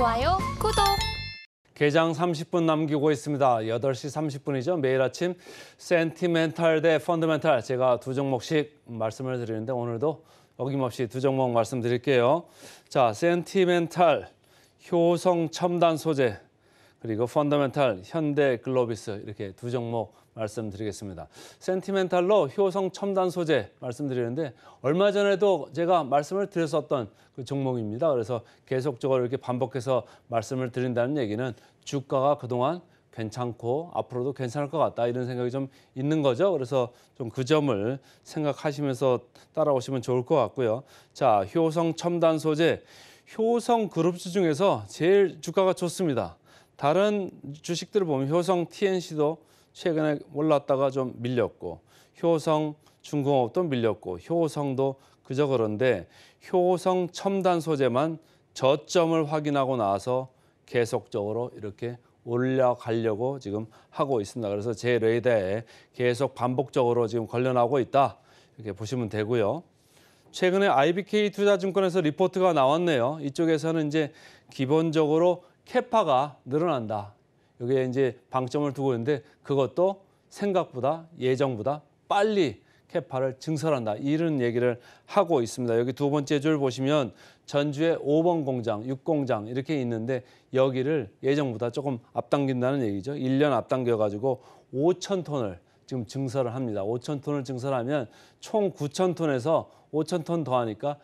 좋아요, 구독. 개장 30분 남기고 있습니다. 8시 30분이죠. 매일 아침 센티멘탈 대 펀더멘탈 제가 두 종목씩 말씀을 드리는데 오늘도 어김없이 두 종목 말씀드릴게요. 자, 센티멘탈 효성 첨단 소재 그리고 펀더멘탈 현대 글로비스 이렇게 두 종목 말씀드리겠습니다. 센티멘탈로 효성 첨단 소재 말씀드리는데 얼마 전에도 제가 말씀을 드렸었던 그 종목입니다. 그래서 계속적으로 이렇게 반복해서 말씀을 드린다는 얘기는 주가가 그동안 괜찮고 앞으로도 괜찮을 것 같다 이런 생각이 좀 있는 거죠. 그래서 좀 그 점을 생각하시면서 따라오시면 좋을 것 같고요. 자, 효성 첨단 소재, 효성 그룹주 중에서 제일 주가가 좋습니다. 다른 주식들을 보면 효성 TNC도 최근에 올랐다가 좀 밀렸고 효성 중공업도 밀렸고 효성도 그저 그런데 효성 첨단 소재만 저점을 확인하고 나서 계속적으로 이렇게 올라가려고 지금 하고 있습니다. 그래서 제 레이더에 계속 반복적으로 지금 걸려나오고 있다. 이렇게 보시면 되고요. 최근에 IBK 투자증권에서 리포트가 나왔네요. 이쪽에서는 이제 기본적으로 캐파가 늘어난다. 여기에 이제 방점을 두고 있는데 그것도 생각보다 예정보다 빨리 캐파를 증설한다. 이런 얘기를 하고 있습니다. 여기 두 번째 줄 보시면 전주에 5번 공장, 6공장 이렇게 있는데 여기를 예정보다 조금 앞당긴다는 얘기죠. 1년 앞당겨가지고 5천 톤을 지금 증설을 합니다. 5천 톤을 증설하면 총 9천 톤에서 5천 톤 더하니까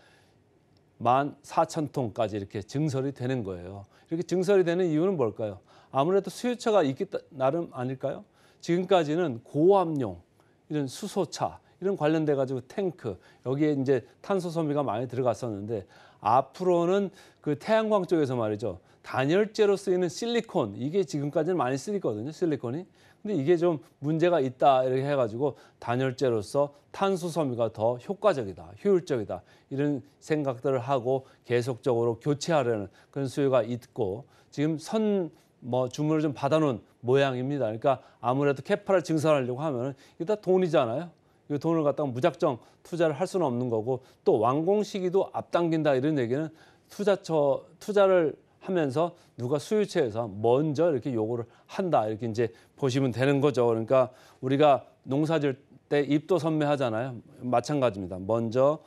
14,000톤까지 이렇게 증설이 되는 거예요. 이렇게 증설이 되는 이유는 뭘까요? 아무래도 수요처가 있기 나름 아닐까요? 지금까지는 고압용, 이런 수소차, 이런 관련돼 가지고 탱크, 여기에 이제 탄소 소비가 많이 들어갔었는데 앞으로는 그 태양광 쪽에서 말이죠. 단열재로 쓰이는 실리콘, 이게 지금까지는 많이 쓰이거든요, 실리콘이. 근데 이게 좀 문제가 있다 이렇게 해가지고 단열재로서 탄소 소비가 더 효과적이다, 효율적이다 이런 생각들을 하고 계속적으로 교체하려는 그런 수요가 있고 지금 주문을 좀 받아놓은 모양입니다. 그러니까 아무래도 캐파를 증설하려고 하면 이게 다 돈이잖아요. 이 돈을 갖다가 무작정 투자를 할 수는 없는 거고 또 완공 시기도 앞당긴다 이런 얘기는 투자를 하면서 누가 수요처에서 먼저 이렇게 요구를 한다 이렇게 이제 보시면 되는 거죠. 그러니까 우리가 농사질 때 입도 선매하잖아요. 마찬가지입니다. 먼저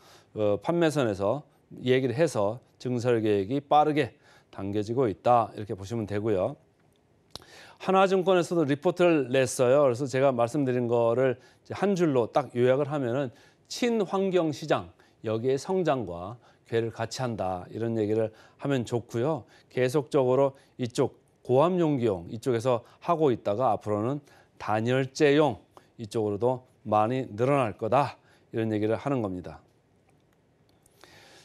판매선에서 얘기를 해서 증설 계획이 빠르게 당겨지고 있다 이렇게 보시면 되고요. 하나증권에서도 리포트를 냈어요. 그래서 제가 말씀드린 거를 한 줄로 딱 요약을 하면은 친환경 시장 여기에 성장과 궤를 같이 한다 이런 얘기를 하면 좋고요. 계속적으로 이쪽 고압용기용 이쪽에서 하고 있다가 앞으로는 단열재용 이쪽으로도 많이 늘어날 거다 이런 얘기를 하는 겁니다.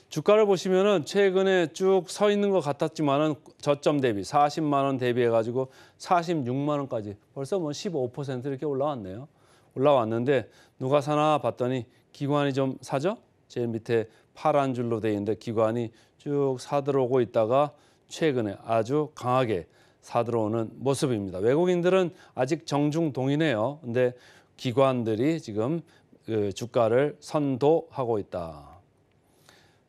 주가를 보시면은 최근에 쭉 서 있는 것 같았지만은 저점 대비 40만 원 대비해 가지고 46만 원까지 벌써 뭐 15% 이렇게 올라왔네요. 올라왔는데 누가 사나 봤더니 기관이 좀 사죠? 제일 밑에 파란 줄로 돼 있는데 기관이 쭉 사들어오고 있다가 최근에 아주 강하게 사들어오는 모습입니다. 외국인들은 아직 정중동이네요. 근데 기관들이 지금 그 주가를 선도하고 있다.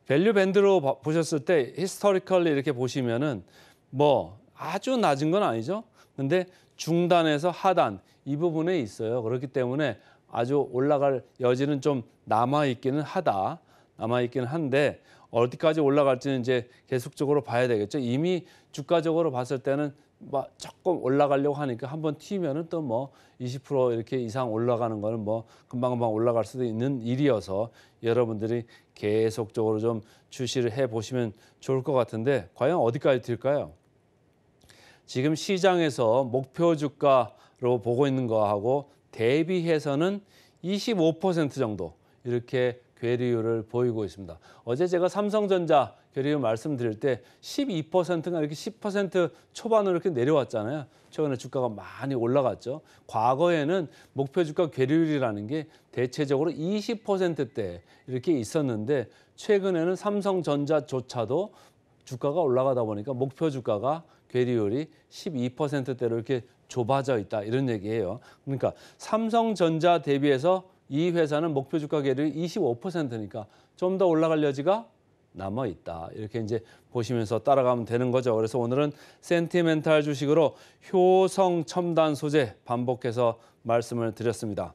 밸류 밴드로 보셨을 때 히스토리컬리 이렇게 보시면은 뭐 아주 낮은 건 아니죠. 근데 중단에서 하단 이 부분에 있어요. 그렇기 때문에 아주 올라갈 여지는 좀 남아있기는 한데 어디까지 올라갈지는 이제 계속적으로 봐야 되겠죠. 이미 주가적으로 봤을 때는 뭐 조금 올라가려고 하니까 한번 튀면은 또 뭐 20% 이렇게 이상 올라가는 거는 뭐 금방금방 올라갈 수도 있는 일이어서 여러분들이 계속적으로 좀 주시를 해 보시면 좋을 것 같은데 과연 어디까지 튈까요? 지금 시장에서 목표 주가로 보고 있는 거하고 대비해서는 25% 정도 이렇게 괴리율을 보이고 있습니다. 어제 제가 삼성전자 괴리율 말씀드릴 때 12%가 이렇게 10% 초반으로 이렇게 내려왔잖아요. 최근에 주가가 많이 올라갔죠. 과거에는 목표 주가 괴리율이라는 게 대체적으로 20%대 이렇게 있었는데 최근에는 삼성전자조차도 주가가 올라가다 보니까 목표 주가가 괴리율이 12%대로 이렇게 좁아져 있다 이런 얘기예요. 그러니까 삼성전자 대비해서 이 회사는 목표 주가 괴리율이 25%니까 좀 더 올라갈 여지가 남아 있다. 이렇게 이제 보시면서 따라가면 되는 거죠. 그래서 오늘은 센티멘탈 주식으로 효성 첨단 소재 반복해서 말씀을 드렸습니다.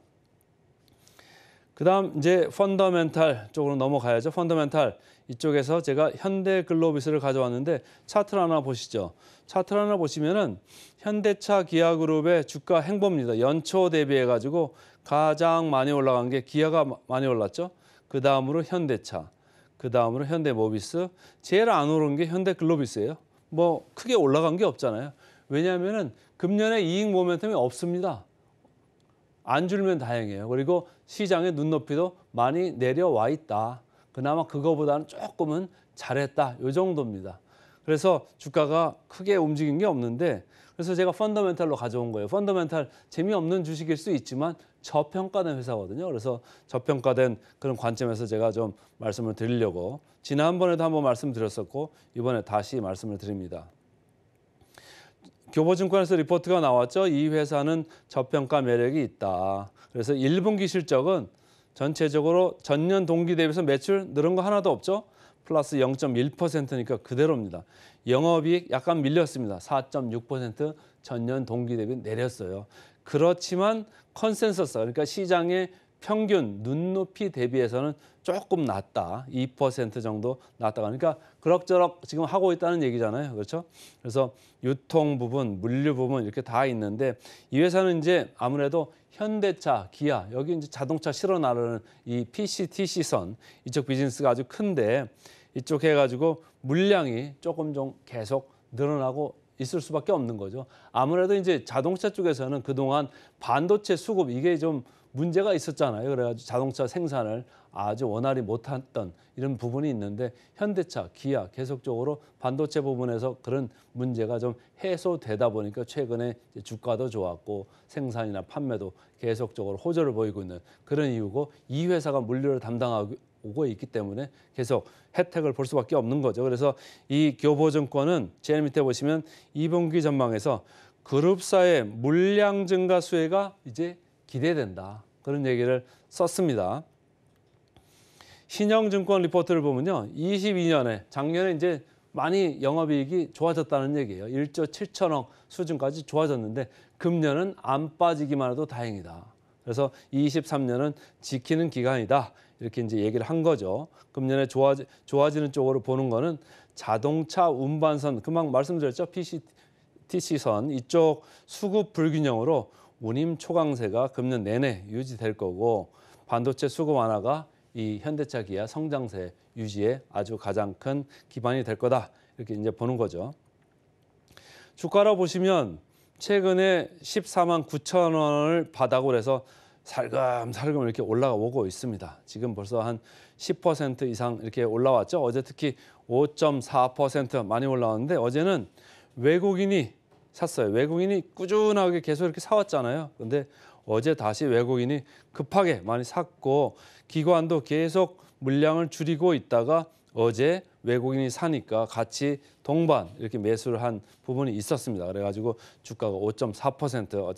그다음 이제 펀더멘탈 쪽으로 넘어가야죠. 펀더멘탈 이쪽에서 제가 현대글로비스를 가져왔는데 차트를 하나 보시죠. 차트를 하나 보시면은 현대차 기아그룹의 주가 행보입니다. 연초 대비해 가지고 가장 많이 올라간 게 기아가 많이 올랐죠. 그 다음으로 현대차, 그 다음으로 현대모비스, 제일 안 오른 게 현대글로비스예요. 뭐 크게 올라간 게 없잖아요. 왜냐하면은 금년에 이익 모멘텀이 없습니다. 안 줄면 다행이에요. 그리고 시장의 눈높이도 많이 내려와 있다. 그나마 그거보다는 조금은 잘했다. 이 정도입니다. 그래서 주가가 크게 움직인 게 없는데 그래서 제가 펀더멘탈로 가져온 거예요. 펀더멘탈 재미없는 주식일 수 있지만 저평가된 회사거든요. 그래서 저평가된 그런 관점에서 제가 좀 말씀을 드리려고 지난번에도 한번 말씀드렸었고 이번에 다시 말씀을 드립니다. 교보증권에서 리포트가 나왔죠. 이 회사는 저평가 매력이 있다. 그래서 1분기 실적은 전체적으로 전년 동기 대비해서 매출 늘은 거 하나도 없죠. 플러스 0.1%니까 그대로입니다. 영업이익 약간 밀렸습니다. 4.6% 전년 동기 대비 내렸어요. 그렇지만 컨센서스, 그러니까 시장의 평균 눈높이 대비해서는 조금 낮다. 2% 정도 낮다. 그러니까 그럭저럭 지금 하고 있다는 얘기잖아요. 그렇죠? 그래서 유통 부분, 물류 부분 이렇게 다 있는데 이 회사는 이제 아무래도 현대차, 기아, 여기 이제 자동차 실어 나르는 이 PCTC선 이쪽 비즈니스가 아주 큰데 이쪽 해가지고 물량이 조금 좀 계속 늘어나고 있을 수밖에 없는 거죠. 아무래도 이제 자동차 쪽에서는 그동안 반도체 수급 이게 좀 문제가 있었잖아요. 그래가지고 자동차 생산을 아주 원활히 못했던 이런 부분이 있는데 현대차, 기아 계속적으로 반도체 부분에서 그런 문제가 좀 해소되다 보니까 최근에 주가도 좋았고 생산이나 판매도 계속적으로 호조를 보이고 있는 그런 이유고 이 회사가 물류를 담당하고 있기 때문에 계속 혜택을 볼 수밖에 없는 거죠. 그래서 이 교보증권은 제일 밑에 보시면 2분기 전망에서 그룹사의 물량 증가 수혜가 이제 기대된다. 그런 얘기를 썼습니다. 신영증권 리포트를 보면요. 22년에 작년에 이제 많이 영업이익이 좋아졌다는 얘기예요. 1조 7천억 수준까지 좋아졌는데 금년은 안 빠지기만 해도 다행이다. 그래서 23년은 지키는 기간이다. 이렇게 이제 얘기를 한 거죠. 금년에 좋아지는 쪽으로 보는 거는 자동차 운반선, 금방 말씀드렸죠. PCTC선 이쪽 수급 불균형으로 운임 초강세가 금년 내내 유지될 거고 반도체 수급 완화가 이 현대차 기아 성장세 유지에 아주 가장 큰 기반이 될 거다. 이렇게 이제 보는 거죠. 주가로 보시면 최근에 14만 9천 원을 바닥으로 해서 살금살금 이렇게 올라가 오고 있습니다. 지금 벌써 한 10% 이상 이렇게 올라왔죠. 어제 특히 5.4% 많이 올라왔는데 어제는 외국인이 샀어요. 외국인이 꾸준하게 계속 이렇게 사왔잖아요. 근데 어제 다시 외국인이 급하게 많이 샀고 기관도 계속 물량을 줄이고 있다가 어제 외국인이 사니까 같이 동반 이렇게 매수를 한 부분이 있었습니다. 그래가지고 주가가 5.4%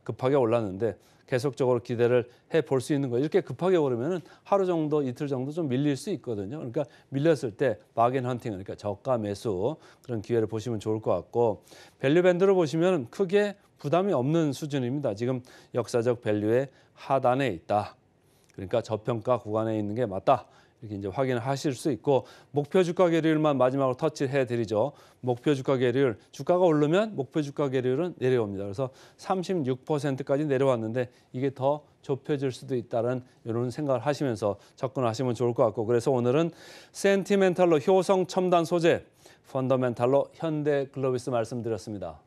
급하게 올랐는데 계속적으로 기대를 해볼 수 있는 거예요. 이렇게 급하게 오르면은 하루 정도, 이틀 정도 좀 밀릴 수 있거든요. 그러니까 밀렸을 때 바겐 헌팅, 그러니까 저가 매수 그런 기회를 보시면 좋을 것 같고 밸류 밴드를 보시면 크게 부담이 없는 수준입니다. 지금 역사적 밸류의 하단에 있다. 그러니까 저평가 구간에 있는 게 맞다. 이렇게 이제 확인을 하실 수 있고 목표 주가 계율만 마지막으로 터치해 드리죠. 목표 주가 계율, 주가가 오르면 목표 주가 계율은 내려옵니다. 그래서 36%까지 내려왔는데 이게 더 좁혀질 수도 있다는 이런 생각을 하시면서 접근하시면 좋을 것 같고 그래서 오늘은 센티멘탈로 효성 첨단 소재, 펀더멘탈로 현대글로비스 말씀드렸습니다.